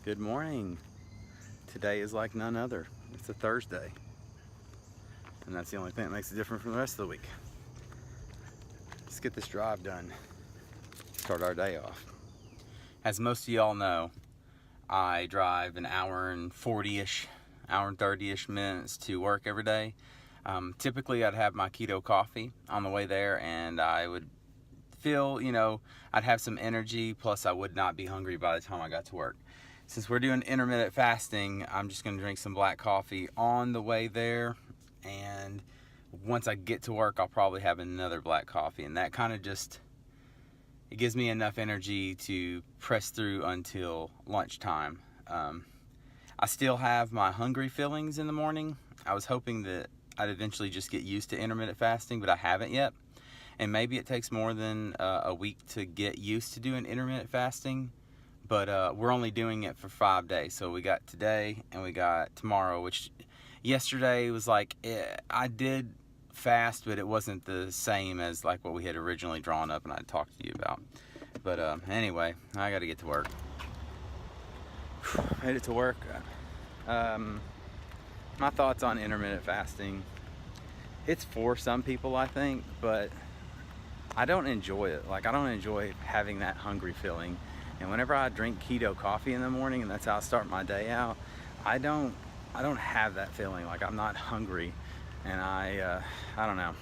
Good morning. Today is like none other. It's a Thursday. And that's the only thing that makes it different from the rest of the week. Let's get this drive done. Start our day off. As most of y'all know, I drive an hour and 40-ish, hour and 30-ish minutes to work every day. Typically I'd have my keto coffee on the way there and I would feel, I'd have some energy, plus I would not be hungry by the time I got to work. Since we're doing intermittent fasting, I'm just gonna drink some black coffee on the way there, and once I get to work, I'll probably have another black coffee, and that kind of it gives me enough energy to press through until lunchtime. I still have my hungry feelings in the morning. I was hoping that I'd eventually just get used to intermittent fasting, but I haven't yet. And maybe it takes more than a week to get used to doing intermittent fasting, but we're only doing it for 5 days. So we got today and we got tomorrow, which yesterday was like, I did fast, but it wasn't the same as like what we had originally drawn up and I talked to you about. But anyway, I got to get to work. Made it to work. My thoughts on intermittent fasting. It's for some people, I think, but I don't enjoy it. Like, I don't enjoy having that hungry feeling. And whenever I drink keto coffee in the morning and that's how I start my day out, I don't have that feeling. Like, I'm not hungry, and I don't know.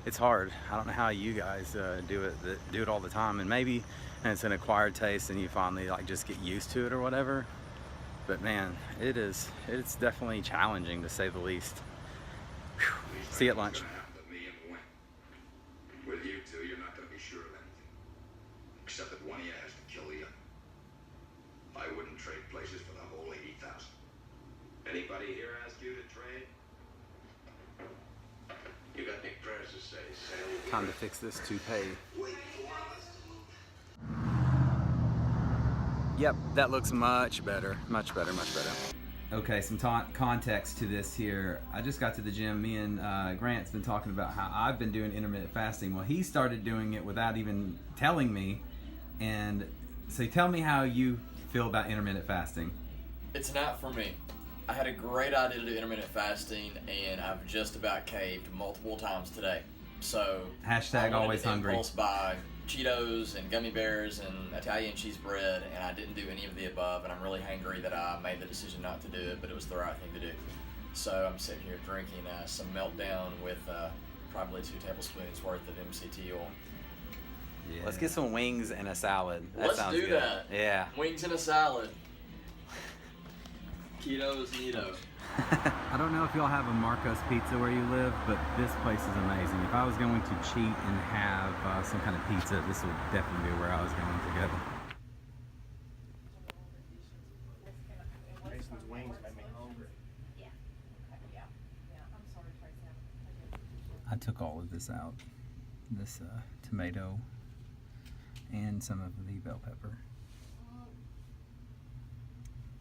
It's hard. I don't know how you guys do it all the time, and maybe it's an acquired taste and you finally like just get used to it or whatever. But man, it's definitely challenging, to say the least. Whew. See you at lunch. With you two, you're not going to be sure of anything, except that one of you has to kill the other. I wouldn't trade places for the whole 80,000. Anybody here ask you to trade? You got any prayers to say? Time to fix this toupee. Yep, that looks much better. Much better. Okay, some context to this here. I just got to the gym. Me and Grant's been talking about how I've been doing intermittent fasting. Well, he started doing it without even telling me. And so tell me how you feel about intermittent fasting. It's not for me. I had a great idea to do intermittent fasting, and I've just about caved multiple times today. So hashtag always hungry. Impulse buy Cheetos and gummy bears and Italian cheese bread, and I didn't do any of the above, and I'm really hangry that I made the decision not to do it, but it was the right thing to do. So I'm sitting here drinking some Meltdown with probably 2 tablespoons worth of MCT oil. Yeah. Let's get some wings and a salad. Let's do good. that. Yeah. Wings and a salad. Keto is neato. I don't know if y'all have a Marco's Pizza where you live, but this place is amazing. If I was going to cheat and have some kind of pizza, this would definitely be where I was going to go. Mason's wings made me hungry. I took all of this out. This tomato and some of the bell pepper.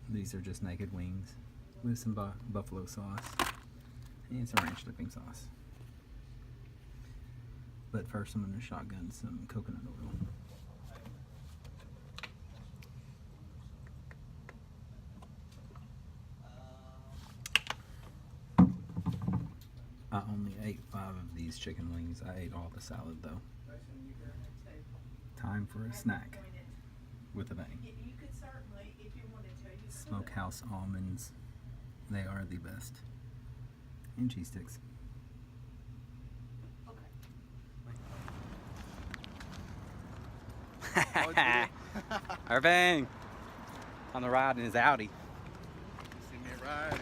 These are just naked wings with some buffalo sauce and some ranch dipping sauce. But first I'm going to shotgun some coconut oil. I only ate 5 of these chicken wings. I ate all the salad though. Time for a snack with a bang. Smokehouse almonds. They are the best. And cheese sticks. Okay. Irving on the ride in his Audi. See me ride.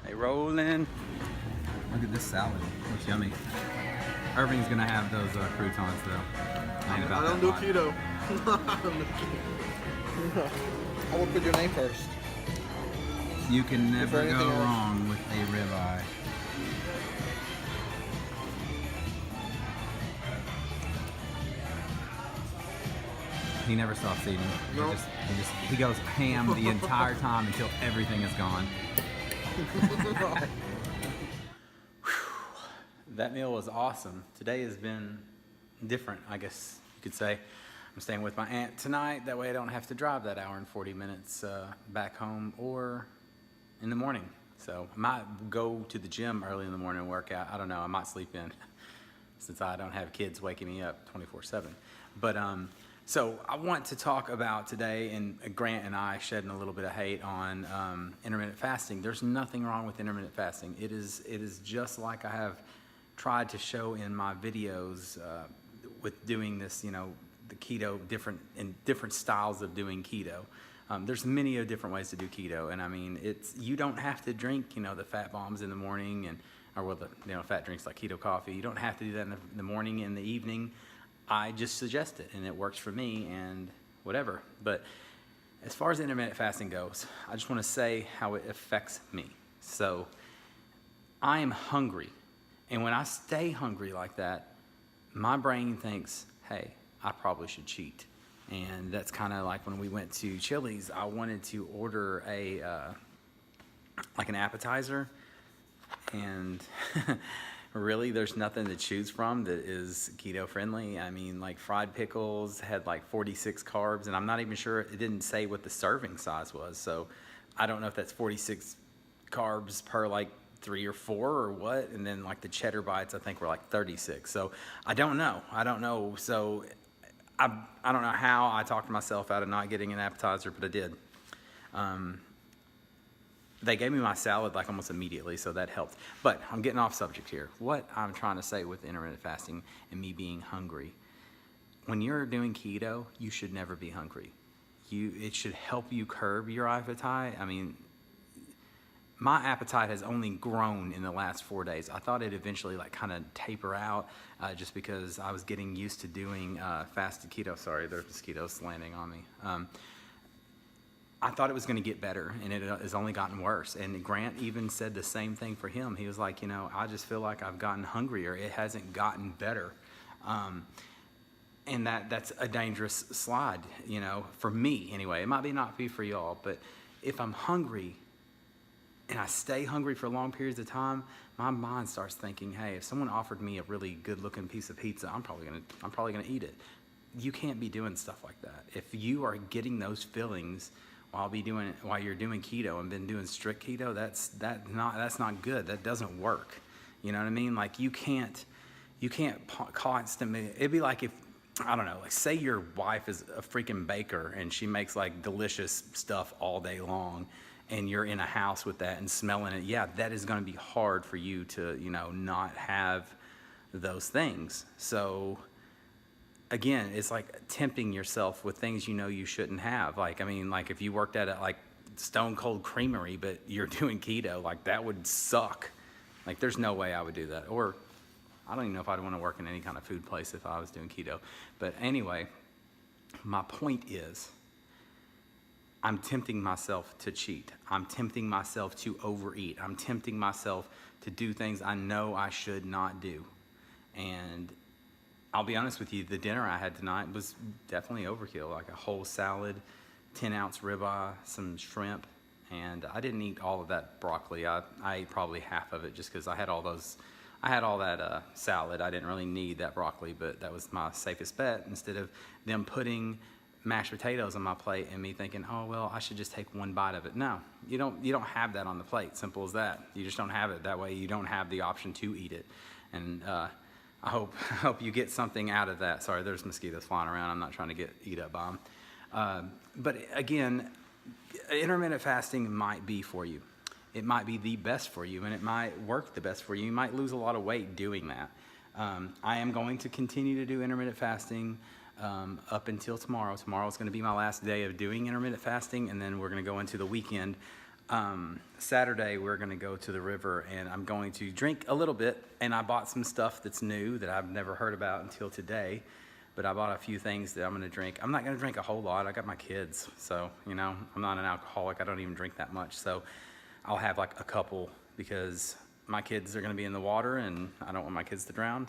They rolling. Look at this salad. Looks yummy. Irving's gonna have those croutons though. I don't do keto. I will put your name first. You can never go wrong with a ribeye. He never stops eating. Nope. He goes ham the entire time until everything is gone. That meal was awesome. Today has been different, I guess you could say. I'm staying with my aunt tonight. That way I don't have to drive that hour and 40 minutes back home or in the morning. So I might go to the gym early in the morning and work out. I don't know. I might sleep in since I don't have kids waking me up 24/7. But so I want to talk about today, and Grant and I shedding a little bit of hate on intermittent fasting. There's nothing wrong with intermittent fasting. It is just like I have tried to show in my videos with doing this, the keto, different styles of doing keto. There's many different ways to do keto, and I mean, you don't have to drink, the fat bombs in the morning or the fat drinks like keto coffee. You don't have to do that in the morning, in the evening. I just suggest it, and it works for me, and whatever. But as far as intermittent fasting goes, I just want to say how it affects me. So I am hungry, and when I stay hungry like that, my brain thinks, hey, I probably should cheat. And that's kind of like when we went to Chili's, I wanted to order like an appetizer, and really there's nothing to choose from that is keto friendly. I mean, like fried pickles had like 46 carbs, and I'm not even sure, it didn't say what the serving size was. So I don't know if that's 46 carbs per like 3 or 4 or what. And then like the cheddar bites, I think were like 36. So I don't know. So I don't know how I talked myself out of not getting an appetizer, but I did. They gave me my salad like almost immediately, so that helped. But I'm getting off subject here. What I'm trying to say with intermittent fasting and me being hungry, when you're doing keto, you should never be hungry. It should help you curb your appetite. I mean, my appetite has only grown in the last 4 days. I thought it'd eventually like kind of taper out just because I was getting used to doing fasted keto. Sorry, there's mosquitoes landing on me. I thought it was going to get better, and it has only gotten worse. And Grant even said the same thing for him. He was like, I just feel like I've gotten hungrier. It hasn't gotten better. And that's a dangerous slide, for me anyway. It might not be for y'all, but if I'm hungry and I stay hungry for long periods of time, my mind starts thinking, hey, if someone offered me a really good-looking piece of pizza, I'm probably gonna eat it. You can't be doing stuff like that. If you are getting those feelings while you're doing keto and been doing strict keto, that's not good. That doesn't work. You know what I mean? Like you can't constantly. It'd be like if, I don't know, like say your wife is a freaking baker and she makes like delicious stuff all day long, and you're in a house with that and smelling it. Yeah, that is going to be hard for you to not have those things. So again, it's like tempting yourself with things you shouldn't have. Like, I mean, like if you worked at a like Stone Cold Creamery, but you're doing keto, like that would suck. Like there's no way I would do that. Or I don't even know if I'd want to work in any kind of food place if I was doing keto. But anyway, my point is, I'm tempting myself to cheat. I'm tempting myself to overeat. I'm tempting myself to do things I know I should not do. And I'll be honest with you, the dinner I had tonight was definitely overkill, like a whole salad, 10-ounce ribeye, some shrimp, and I didn't eat all of that broccoli. I ate probably half of it just because I had all that salad. I didn't really need that broccoli, but that was my safest bet instead of them putting mashed potatoes on my plate and me thinking, oh, well, I should just take one bite of it. No, you don't have that on the plate. Simple as that. You just don't have it. That way you don't have the option to eat it. And I hope you get something out of that. Sorry, there's mosquitoes flying around. I'm not trying to get eat up by them. But again, intermittent fasting might be for you. It might be the best for you, and it might work the best for you. You might lose a lot of weight doing that. I am going to continue to do intermittent fasting up until tomorrow. Tomorrow is going to be my last day of doing intermittent fasting, and then we're going to go into the weekend. Saturday, we're going to go to the river, and I'm going to drink a little bit, and I bought some stuff that's new that I've never heard about until today, but I bought a few things that I'm going to drink. I'm not going to drink a whole lot. I got my kids, so, I'm not an alcoholic. I don't even drink that much, so I'll have like a couple because my kids are going to be in the water, and I don't want my kids to drown,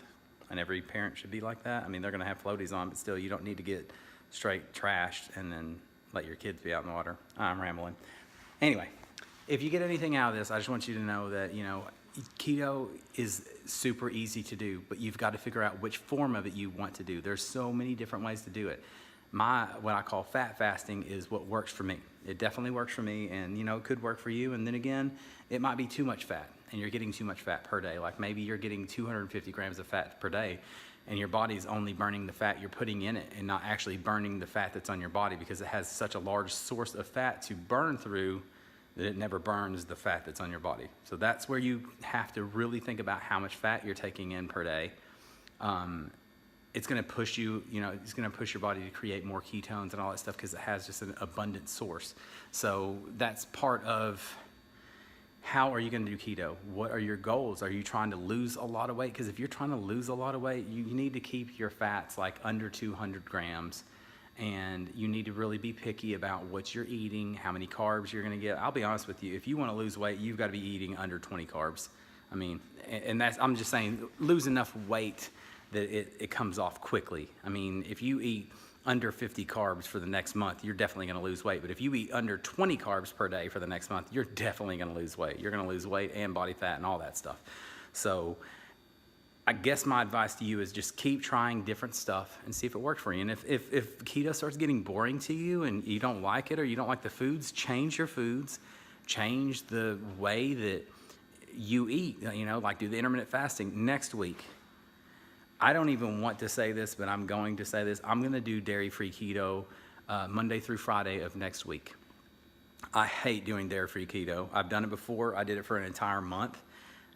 and every parent should be like that. I mean, they're going to have floaties on, but still, you don't need to get straight trashed and then let your kids be out in the water. I'm rambling. Anyway, if you get anything out of this, I just want you to know that, keto is super easy to do, but you've got to figure out which form of it you want to do. There's so many different ways to do it. what I call fat fasting is what works for me. It definitely works for me, and it could work for you. And then again, it might be too much fat, and you're getting too much fat per day. Like maybe you're getting 250 grams of fat per day, and your body's only burning the fat you're putting in it and not actually burning the fat that's on your body, because it has such a large source of fat to burn through that it never burns the fat that's on your body. So that's where you have to really think about how much fat you're taking in per day. It's going to push you, it's going to push your body to create more ketones and all that stuff because it has just an abundant source. So that's part of how are you going to do keto? What are your goals? Are you trying to lose a lot of weight? Because if you're trying to lose a lot of weight, you need to keep your fats like under 200 grams. And you need to really be picky about what you're eating, how many carbs you're going to get. I'll be honest with you. If you want to lose weight, you've got to be eating under 20 carbs. I mean, and I'm just saying, lose enough weight that it comes off quickly. I mean, if you eat under 50 carbs for the next month, you're definitely going to lose weight. But if you eat under 20 carbs per day for the next month, you're definitely going to lose weight. You're going to lose weight and body fat and all that stuff. So I guess my advice to you is just keep trying different stuff and see if it works for you. And if keto starts getting boring to you and you don't like it or you don't like the foods, change your foods, change the way that you eat, like do the intermittent fasting next week. I don't even want to say this, but I'm going to say this. I'm going to do dairy-free keto Monday through Friday of next week. I hate doing dairy-free keto. I've done it before. I did it for an entire month.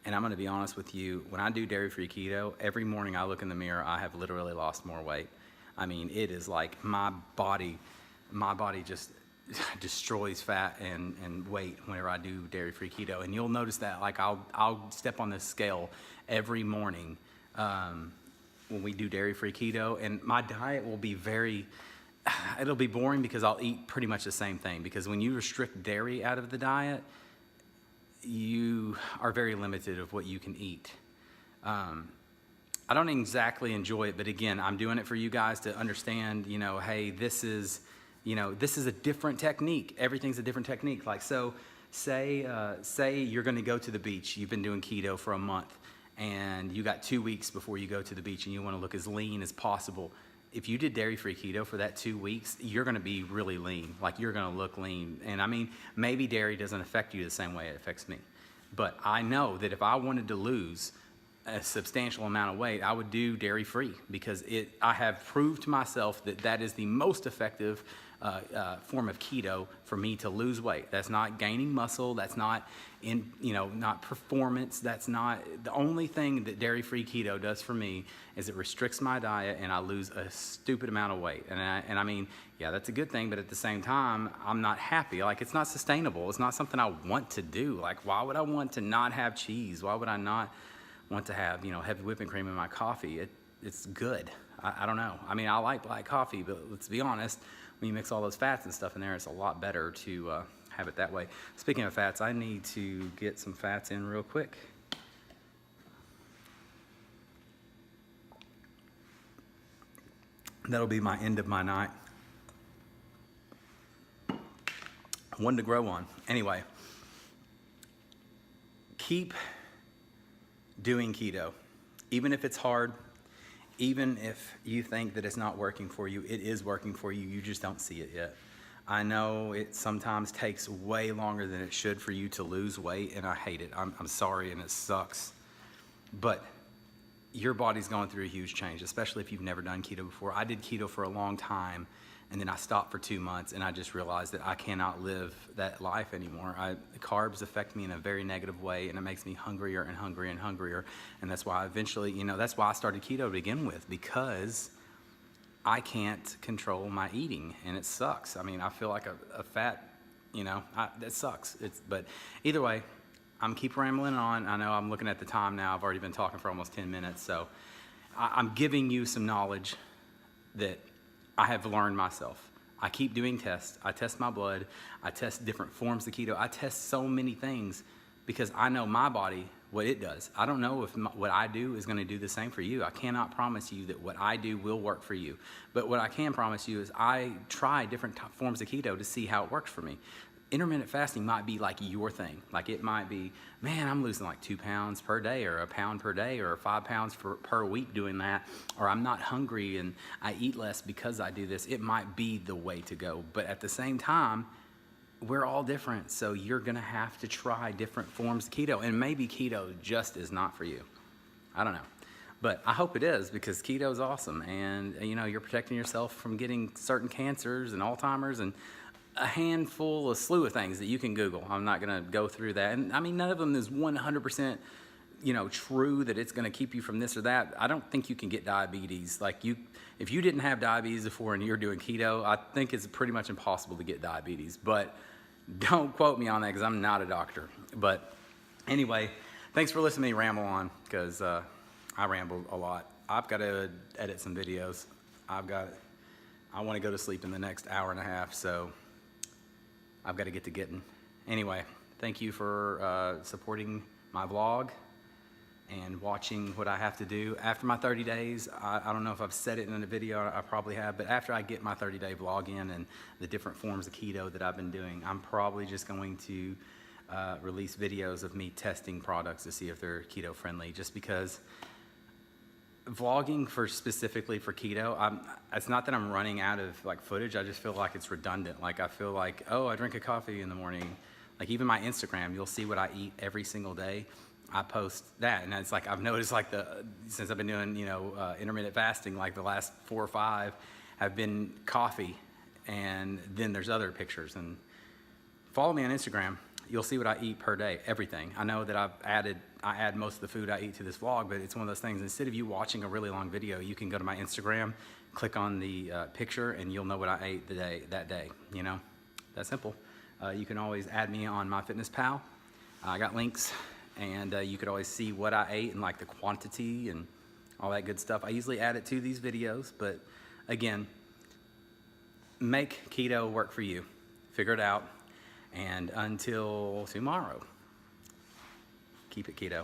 And I'm going to be honest with you, when I do dairy-free keto, every morning I look in the mirror, I have literally lost more weight. I mean, it is like my body just destroys fat and weight whenever I do dairy-free keto. And you'll notice that, like I'll step on this scale every morning when we do dairy-free keto, and my diet will be it'll be boring because I'll eat pretty much the same thing. Because when you restrict dairy out of the diet, you are very limited of what you can eat. I don't exactly enjoy it, but again, I'm doing it for you guys to understand, hey, this is a different technique. Everything's a different technique. Like, so say you're going to go to the beach. You've been doing keto for a month, and you got 2 weeks before you go to the beach, and you want to look as lean as possible. If you did dairy-free keto for that 2 weeks, you're going to be really lean. Like, you're going to look lean. And I mean, maybe dairy doesn't affect you the same way it affects me. But I know that if I wanted to lose a substantial amount of weight, I would do dairy-free, because I have proved to myself that is the most effective form of keto for me to lose weight. That's not gaining muscle. That's not not performance. That's not the only thing that dairy-free keto does for me. Is it restricts my diet and I lose a stupid amount of weight. And I mean, yeah, that's a good thing, but at the same time, I'm not happy. Like, it's not sustainable. It's not something I want to do. Like, why would I want to not have cheese? Why would I not want to have heavy whipping cream in my coffee? It's good. I don't know. I mean, I like black coffee, but let's be honest, when you mix all those fats and stuff in there, it's a lot better to have it that way. Speaking of fats, I need to get some fats in real quick. That'll be my end of my night. One to grow on. Anyway, keep doing keto. Even if it's hard, even if you think that it's not working for you, it is working for you. You just don't see it yet. I know it sometimes takes way longer than it should for you to lose weight, and I hate it. I'm sorry, and it sucks. But your body's going through a huge change, especially if you've never done keto before. I did keto for a long time, and then I stopped for 2 months, and I just realized that I cannot live that life anymore. Carbs affect me in a very negative way, and it makes me hungrier and hungrier and hungrier. And that's why eventually, that's why I started keto to begin with, because I can't control my eating, and it sucks. I mean, I feel like a fat, that sucks. But either way, I'm keep rambling on. I know I'm looking at the time now. I've already been talking for almost 10 minutes, so I'm giving you some knowledge that I have learned myself. I keep doing tests. I test my blood. I test different forms of keto. I test so many things because I know my body, what it does. I don't know if what I do is going to do the same for you. I cannot promise you that what I do will work for you. But what I can promise you is I try different forms of keto to see how it works for me. intermittent fasting might be like your thing. Like it might be, man, I'm losing like 2 pounds per day or a pound per day or 5 pounds per week doing that, or I'm not hungry and I eat less because I do this. It might be the way to go. But at the same time, we're all different. So you're gonna have to try different forms of keto, and maybe keto just is not for you. I don't know. But I hope it is, because keto is awesome, and you know, you're protecting yourself from getting certain cancers and Alzheimer's and a slew of things that you can Google. I'm not going to go through that. And I mean, none of them is 100%, you know, true that it's going to keep you from this or that. I don't think you can get diabetes. Like if you didn't have diabetes before and you're doing keto, I think it's pretty much impossible to get diabetes. But don't quote me on that, because I'm not a doctor. But anyway, thanks for listening to me ramble on, because I rambled a lot. I've got to edit some videos. I want to go to sleep in the next hour and a half, so I've got to get to getting. Anyway, thank you for supporting my vlog and watching what I have to do. After my 30 days, I don't know if I've said it in a video, I probably have, but after I get my 30-day vlog in and the different forms of keto that I've been doing, I'm probably just going to release videos of me testing products to see if they're keto friendly, just because vlogging specifically for keto, it's not that I'm running out of like footage. I just feel like it's redundant. Like I feel like, oh, I drink a coffee in the morning. Like even my Instagram, you'll see what I eat every single day. I post that, and it's like I've noticed like since I've been doing, you know, intermittent fasting, like the last 4 or 5 have been coffee, and then there's other pictures. And follow me on Instagram. You'll see what I eat per day, everything. I know that I add most of the food I eat to this vlog, but it's one of those things, instead of you watching a really long video, you can go to my Instagram, click on the picture, and you'll know what I ate that day, you know? That's simple. You can always add me on MyFitnessPal. I got links, and you could always see what I ate and like the quantity and all that good stuff. I usually add it to these videos, but again, make keto work for you. Figure it out. And until tomorrow, keep it keto.